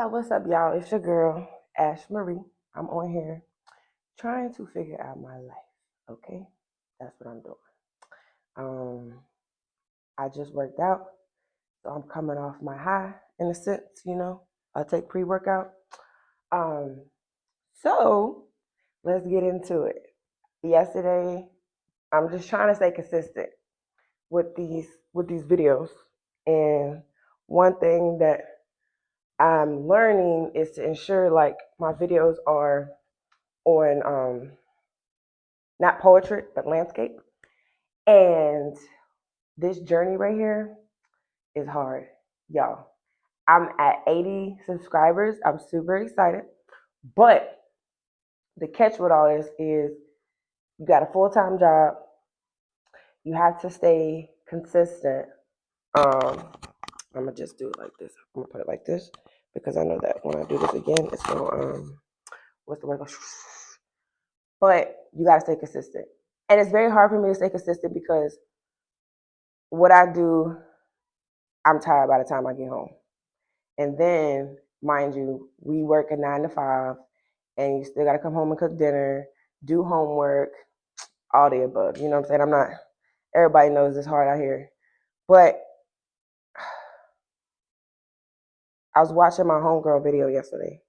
What's up, y'all? It's your girl, Ash Marie. I'm on here trying to figure out my life. Okay? That's what I'm doing. Um, I just worked out, so I'm coming off my high in a sense. I take pre-workout. Um, so let's get into it. Yesterday, I'm just trying to stay consistent with these videos. And one thing that I'm learning is to ensure like my videos are on not poetry but landscape. And this journey right here is hard, y'all. I'm at 80 subscribers. I'm super excited. But the catch with all this is you got a full-time job. You have to stay consistent. I'm gonna just do it like this. I'm gonna put it like this because I know that when I do this again, it's gonna what's the word? But you gotta stay consistent. And it's very hard for me to stay consistent because what I do, I'm tired by the time I get home. And then, mind you, we work a 9 to 5, and you still got to come home and cook dinner, do homework, all the above. You know what I'm saying? I'm not, everybody knows it's hard out here. But I was watching my homegirl video yesterday,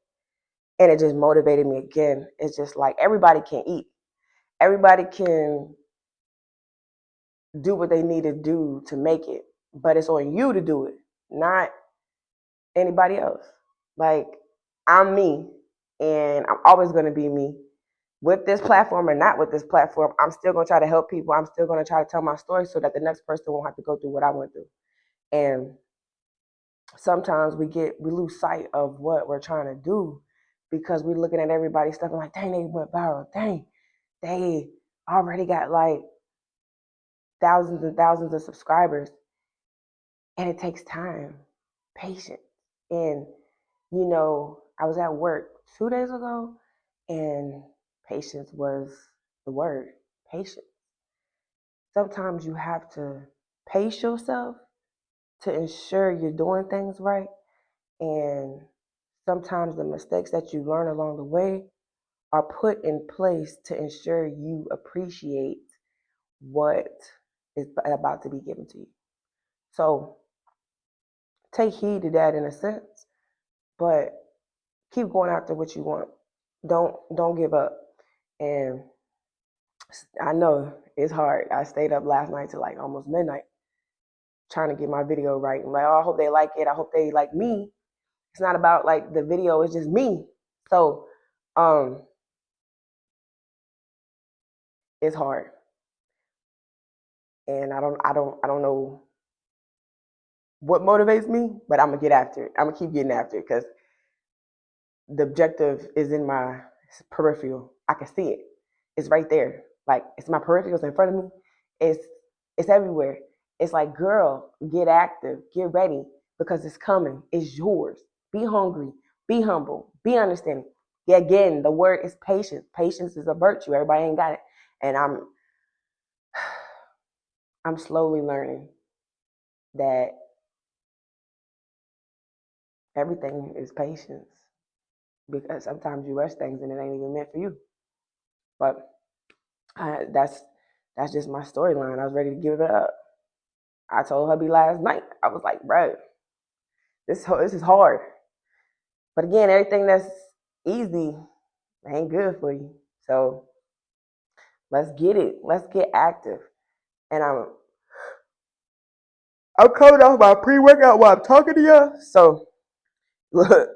and it just motivated me again. It's just like everybody can eat, everybody can do what they need to do to make it, but it's on you to do it, not anybody else. Like, I'm me, and I'm always going to be me. With this platform or not with this platform, I'm still going to try to help people. I'm still going to try to tell my story so that the next person won't have to go through what I went through. And sometimes we lose sight of what we're trying to do because we're looking at everybody's stuff and like, dang, they went viral. Dang, they already got like thousands and thousands of subscribers. And it takes time, patience. And, I was at work 2 days ago, and patience was the word. Patience. Sometimes you have to pace yourself to ensure you're doing things right. And sometimes the mistakes that you learn along the way are put in place to ensure you appreciate what is about to be given to you. So take heed to that in a sense, but keep going after what you want. Don't give up. And I know it's hard. I stayed up last night till like almost midnight trying to get my video right. I'm like, oh, I hope they like it. I hope they like me. It's not about like the video, it's just me. So it's hard. And I don't know what motivates me, but I'm gonna get after it. I'm gonna keep getting after it because the objective is in my peripheral. I can see it. It's right there. Like it's my peripherals in front of me. It's everywhere. It's like, girl, get active, get ready because it's coming. It's yours. Be hungry. Be humble. Be understanding. Yeah, again, the word is patience. Patience is a virtue. Everybody ain't got it, and I'm slowly learning that everything is patience because sometimes you rush things and it ain't even meant for you. But that's just my storyline. I was ready to give it up. I told hubby last night. I was like, bro, this is hard. But again, everything that's easy ain't good for you. So let's get it. Let's get active. And I'm coming off my pre-workout while I'm talking to y'all. So look,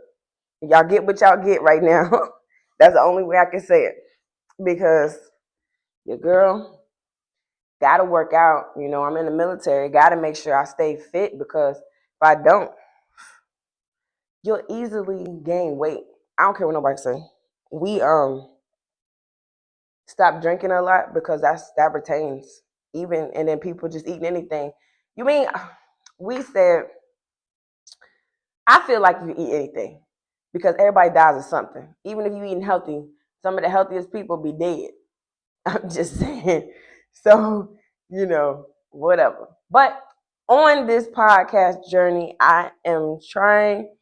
y'all get what y'all get right now. That's the only way I can say it. Because your girl gotta work out. I'm in the military. Gotta make sure I stay fit because if I don't, you'll easily gain weight. I don't care what nobody say. We stop drinking a lot because that retains even, and then people just eating anything. You mean we said I feel like you eat anything because everybody dies of something. Even if you eating healthy, some of the healthiest people be dead. I'm just saying. So, whatever. But on this podcast journey, I am trying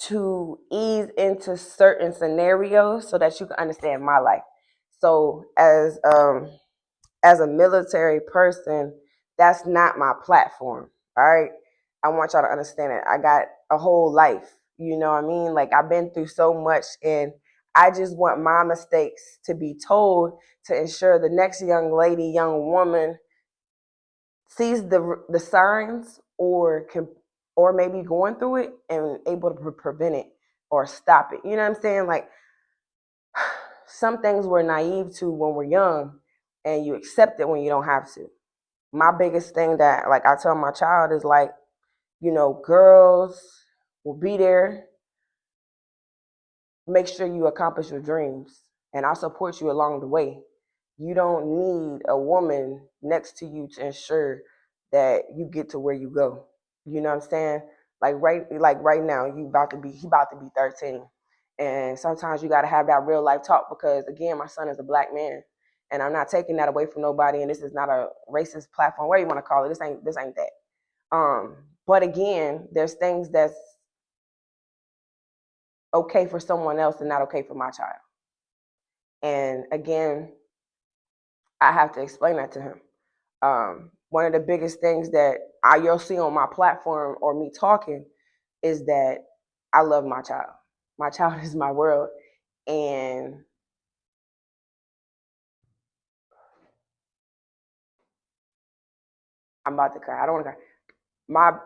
to ease into certain scenarios so that you can understand my life. So as a military person, that's not my platform. All right. I want y'all to understand it. I got a whole life. You know what I mean? Like I've been through so much, and I just want my mistakes to be told to ensure the next young lady, young woman sees the signs or can or maybe going through it and able to prevent it or stop it. You know what I'm saying? Like some things we're naive to when we're young and you accept it when you don't have to. My biggest thing that like I tell my child is like, you know, girls will be there. Make sure you accomplish your dreams and I'll support you along the way. You don't need a woman next to you to ensure that you get to where you go. You know what I'm saying? Like right now, he about to be 13. And sometimes you gotta have that real life talk because again, my son is a black man. And I'm not taking that away from nobody. And this is not a racist platform, whatever you want to call it. This ain't that. But again, there's things that's okay for someone else and not okay for my child. And again, I have to explain that to him. One of the biggest things that you'll see on my platform or me talking is that I love my child. My child is my world, and I'm about to cry. I don't want to cry.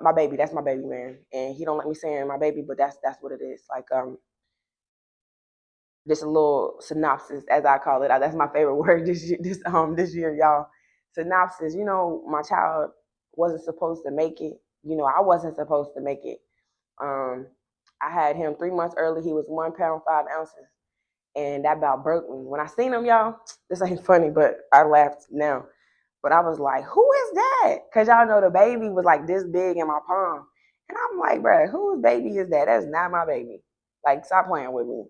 My baby, that's my baby, man, and he don't let me say my baby, but that's what it is. Like just a little synopsis, as I call it. That's my favorite word this year, y'all. Synopsis. You know, my child wasn't supposed to make it. You know, I wasn't supposed to make it. Um, I had him 3 months early. He was 1 pound 5 ounces, and that about broke me. When I seen him, y'all, this ain't funny, but I laughed now. But I was like, "Who is that?" Cause y'all know the baby was like this big in my palm, and I'm like, "Bruh, whose baby is that? That's not my baby. Like, stop playing with me.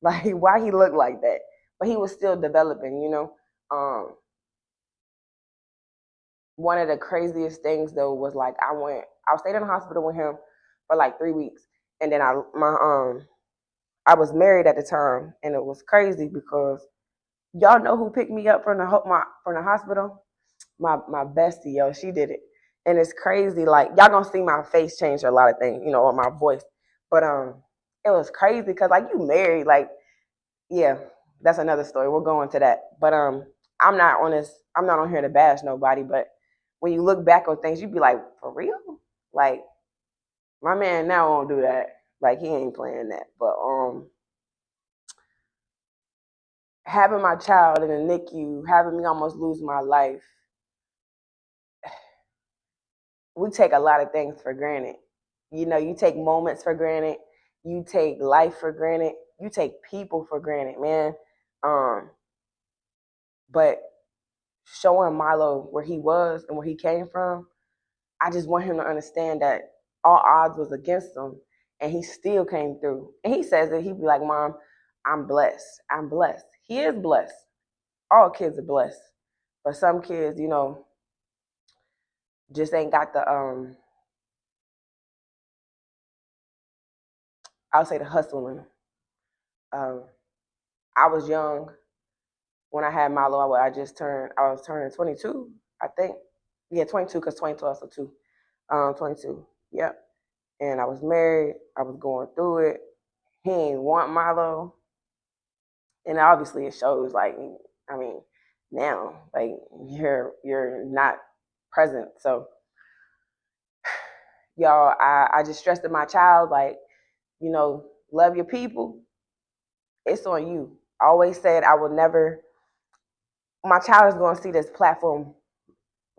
Like, why he looked like that?" But he was still developing, you know. One of the craziest things though was like I stayed in the hospital with him for like 3 weeks, and then I was married at the time, and it was crazy because y'all know who picked me up from the hospital? My bestie, yo, she did it, and it's crazy. Like y'all gonna see my face change a lot of things, you know, or my voice, but it was crazy because like you married, like yeah, that's another story. We'll go into that, but I'm not on this. I'm not on here to bash nobody, but when you look back on things, you be like, for real, like my man now won't do that. Like he ain't playing that, but having my child in the NICU, having me almost lose my life, we take a lot of things for granted. You know, you take moments for granted, you take life for granted, you take people for granted, man. Um, but showing Milo where he was and where he came from, I just want him to understand that all odds was against him and he still came through. And he says that he'd be like, Mom, I'm blessed. I'm blessed. He is blessed. All kids are blessed. But some kids, you know, just ain't got the I'll say the hustle in them. Um, I was young when I had Milo. I was turning 22, I think. Yeah, 22 because 2012, so two. 22. Yep. And I was married. I was going through it. He ain't want Milo. And obviously it shows like, I mean, now, like you're not present. So y'all, I just stressed to my child, like, you know, love your people. It's on you. I always said I will never my child is gonna see this platform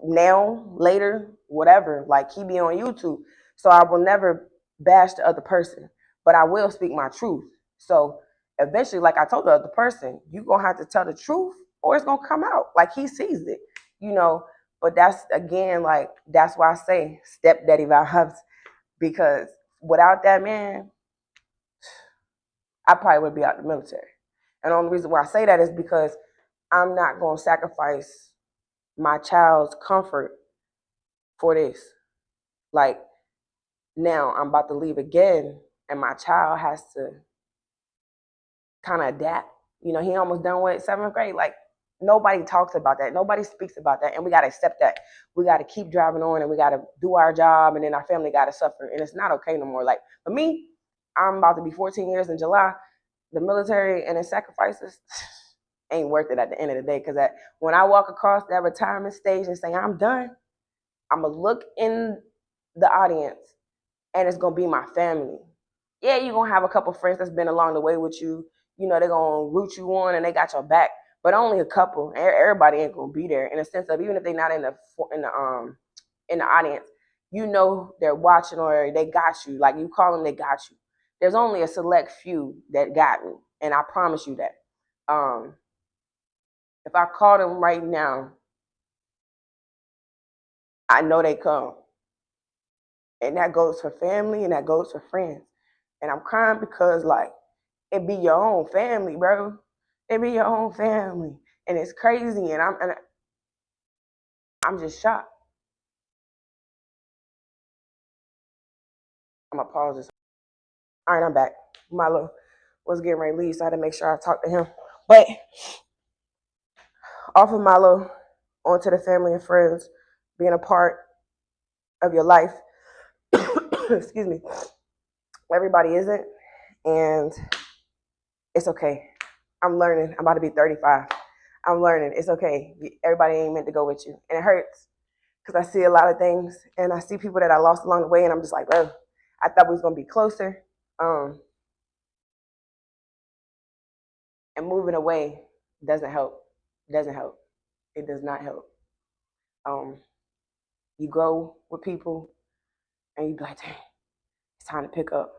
now, later, whatever. Like he be on YouTube. So I will never bash the other person. But I will speak my truth. So eventually, like I told the other person, you gonna have to tell the truth or it's gonna come out. Like he sees it, you know. But that's again, like that's why I say stepdaddy vibes, because without that man, I probably would be out the military. And the only reason why I say that is because I'm not gonna sacrifice my child's comfort for this. Like now I'm about to leave again and my child has to kind of adapt. You know, he almost done with 7th grade. Like, nobody talks about that. Nobody speaks about that. And we got to accept that. We got to keep driving on and we got to do our job. And then our family got to suffer. And it's not okay no more. Like, for me, I'm about to be 14 years in July. The military and its sacrifices ain't worth it at the end of the day. Because when I walk across that retirement stage and say, I'm done, I'm going to look in the audience and it's going to be my family. Yeah, you're going to have a couple friends that's been along the way with you. You know, they're going to root you on and they got your back. But only a couple. Everybody ain't going to be there, in a sense of, even if they're not in the audience, you know they're watching or they got you. Like, you call them, they got you. There's only a select few that got me, and I promise you that. If I call them right now, I know they come. And that goes for family and that goes for friends. And I'm crying because, like, it be your own family, bro. It be your own family. And it's crazy, and I'm just shocked. I'm gonna pause this. All right, I'm back. Milo was getting ready to leave, so I had to make sure I talked to him. But off of Milo, onto the family and friends being a part of your life. Excuse me. Everybody isn't, and it's okay. I'm learning. I'm about to be 35. I'm learning. It's okay. Everybody ain't meant to go with you, and it hurts because I see a lot of things, and I see people that I lost along the way, and I'm just like, bro, I thought we was gonna be closer. And moving away doesn't help. Doesn't help. It does not help. You grow with people, and you be like, dang, it's time to pick up.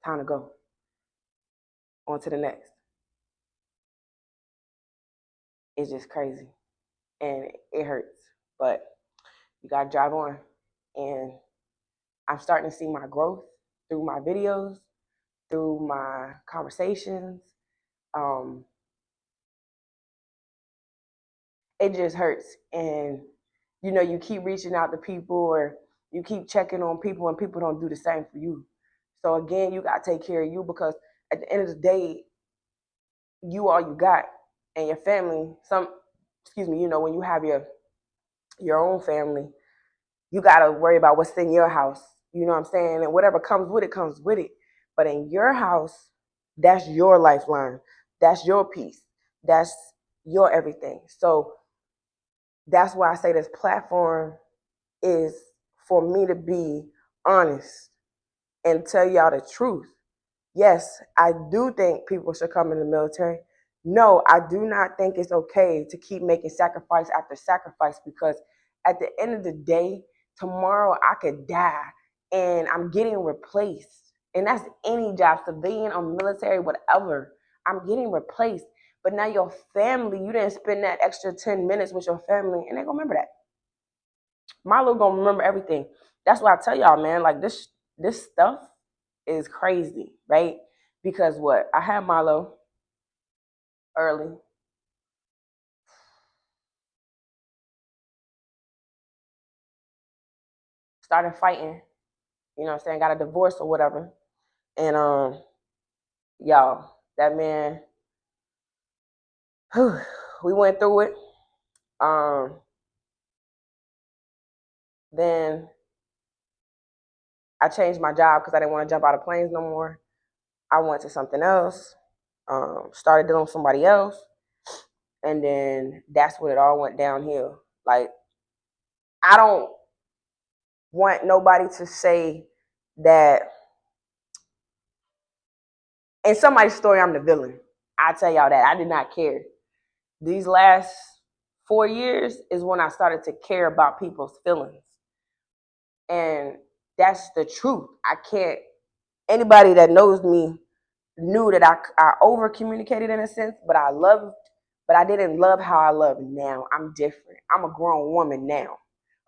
Time to go. On to the next. It's just crazy, and it hurts, but you gotta drive on. And I'm starting to see my growth through my videos, through my conversations. It just hurts, and you know, you keep reaching out to people or you keep checking on people, and people don't do the same for you. So again, you gotta take care of you, because at the end of the day, you all you got, and your family. You know, when you have your own family, you gotta worry about what's in your house. You know what I'm saying? And whatever comes with it comes with it. But in your house, that's your lifeline. That's your peace. That's your everything. So that's why I say this platform is for me to be honest and tell y'all the truth. Yes, I do think people should come in the military. No, I do not think it's okay to keep making sacrifice after sacrifice, because at the end of the day, tomorrow I could die and I'm getting replaced. And that's any job, civilian or military, whatever. I'm getting replaced. But now your family, you didn't spend that extra 10 minutes with your family, and they're going to remember that. Milo going to remember everything. That's why I tell y'all, man, like this stuff is crazy, right? Because what? I had Milo early. Started fighting, you know what I'm saying? Got a divorce or whatever. And y'all, that man, we went through it. Then I changed my job because I didn't want to jump out of planes no more. I went to something else. Started dealing with somebody else. And then that's when it all went downhill. Like, I don't want nobody to say that in somebody's story I'm the villain. I tell y'all that I did not care. These last 4 years is when I started to care about people's feelings, and that's the truth. I can't. Anybody that knows me knew that I over communicated in a sense, but I loved, but I didn't love how I love now. I'm different. I'm a grown woman now.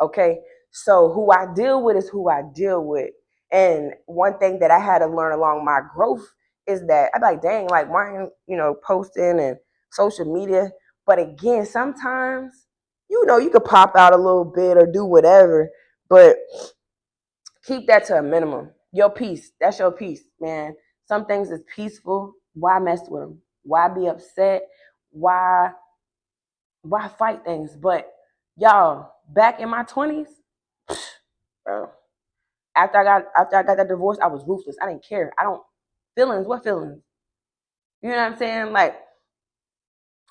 Okay, so who I deal with is who I deal with. And one thing that I had to learn along my growth is that I'm like, dang, like mine, you know, posting and social media. But again, sometimes, you know, you could pop out a little bit or do whatever, but keep that to a minimum. Your peace. That's your peace, man. Some things is peaceful. Why mess with them? Why be upset? Why fight things? But y'all, back in my 20s, bro, after I got that divorce, I was ruthless. I didn't care. I don't feelings. What feelings? You know what I'm saying? Like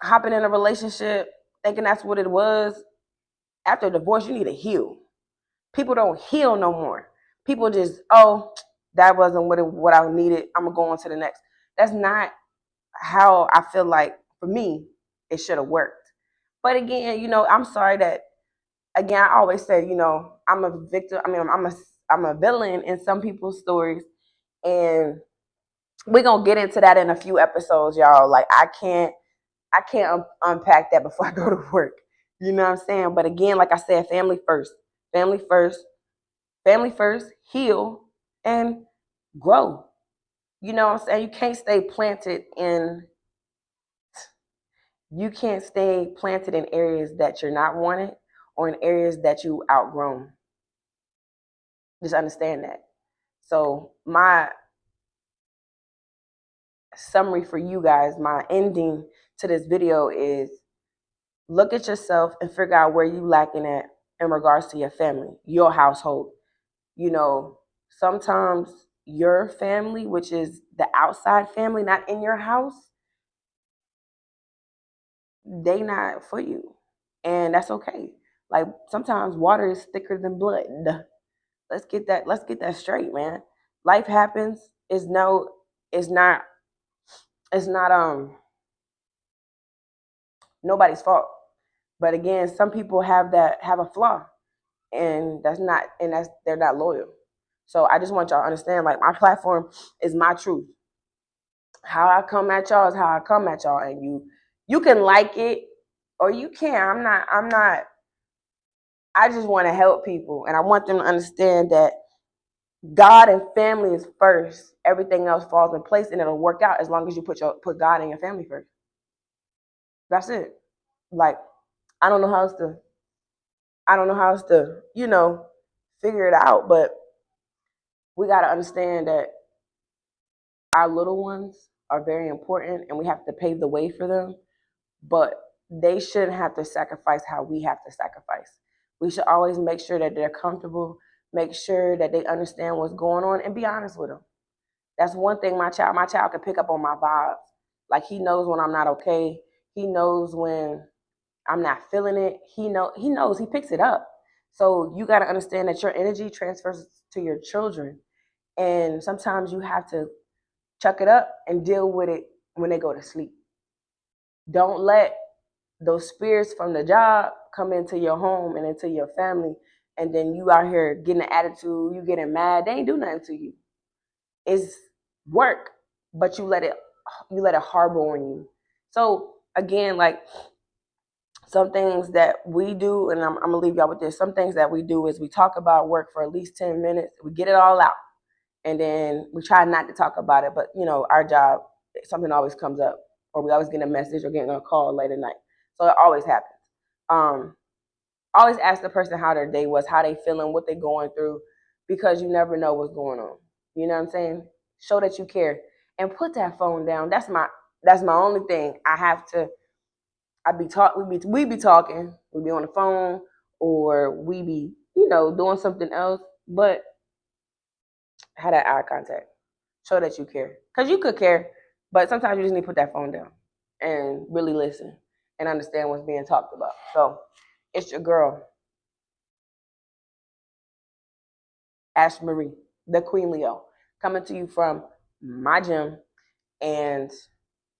hopping in a relationship, thinking that's what it was. After a divorce, you need to heal. People don't heal no more. People just, oh, that wasn't what I needed. I'm gonna go on to the next. That's not how I feel like for me it should have worked. But again, I'm sorry that again I always say, I'm a victim. I mean, I'm a villain in some people's stories, and we're gonna get into that in a few episodes, y'all. Like I can't unpack that before I go to work. You know what I'm saying? But again, like I said, family first, family first, family first. Heal and grow. You know what I'm saying? You can't stay planted in areas that you're not wanted or in areas that you outgrown. Just understand that. So my summary for you guys, my ending to this video is look at yourself and figure out where you lacking at in regards to your family, your household. Sometimes your family, which is the outside family, not in your house, they not for you. And that's okay. Like sometimes water is thicker than blood. Let's get that straight, man. Life happens. It's not it's not nobody's fault. But again, some people have a flaw, and that's they're not loyal. So I just want y'all to understand, like my platform is my truth. How I come at y'all is how I come at y'all, and you can like it or you can't. I'm not. I just want to help people, and I want them to understand that God and family is first. Everything else falls in place, and it'll work out as long as you put God and your family first. That's it. Like I don't know how else to. I don't know how else to, figure it out. But we got to understand that our little ones are very important, and we have to pave the way for them. But they shouldn't have to sacrifice how we have to sacrifice. We should always make sure that they're comfortable, make sure that they understand what's going on, and be honest with them. That's one thing my child can pick up on my vibes. Like he knows when I'm not okay. He knows when I'm not feeling it. He knows he picks it up. So you got to understand that your energy transfers to your children. And sometimes you have to chuck it up and deal with it when they go to sleep. Don't let those spirits from the job come into your home and into your family, and then you out here getting an attitude, you getting mad. They ain't do nothing to you. It's work, but you let it harbor on you. So again, like some things that we do, and I'm gonna leave y'all with this. Some things that we do is we talk about work for at least 10 minutes. We get it all out, and then we try not to talk about it. But our job, something always comes up, or we always get a message or getting a call late at night. So it always happens. Um, Always ask the person how their day was, how they feeling, what they going through, because you never know what's going on. You know what I'm saying? Show that you care and put that phone down. That's my only thing. I have to. We be talking. We be on the phone, or we be doing something else. But have that eye contact. Show that you care, because you could care, but sometimes you just need to put that phone down and really listen and understand what's being talked about. So it's your girl, Ash Marie, the Queen Leo, coming to you from my gym. And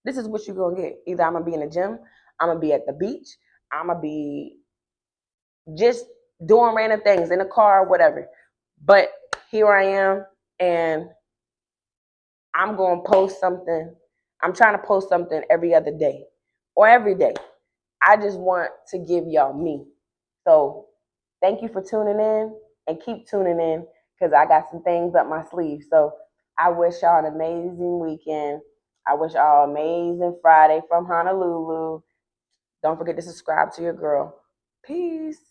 this is what you're going to get. Either I'm going to be in the gym, I'm going to be at the beach, I'm going to be just doing random things in the car, whatever. But here I am, and I'm going to post something. I'm trying to post something every other day or every day. I just want to give y'all me. So thank you for tuning in, and keep tuning in, because I got some things up my sleeve. So I wish y'all an amazing weekend. I wish y'all an amazing Friday from Honolulu. Don't forget to subscribe to your girl. Peace.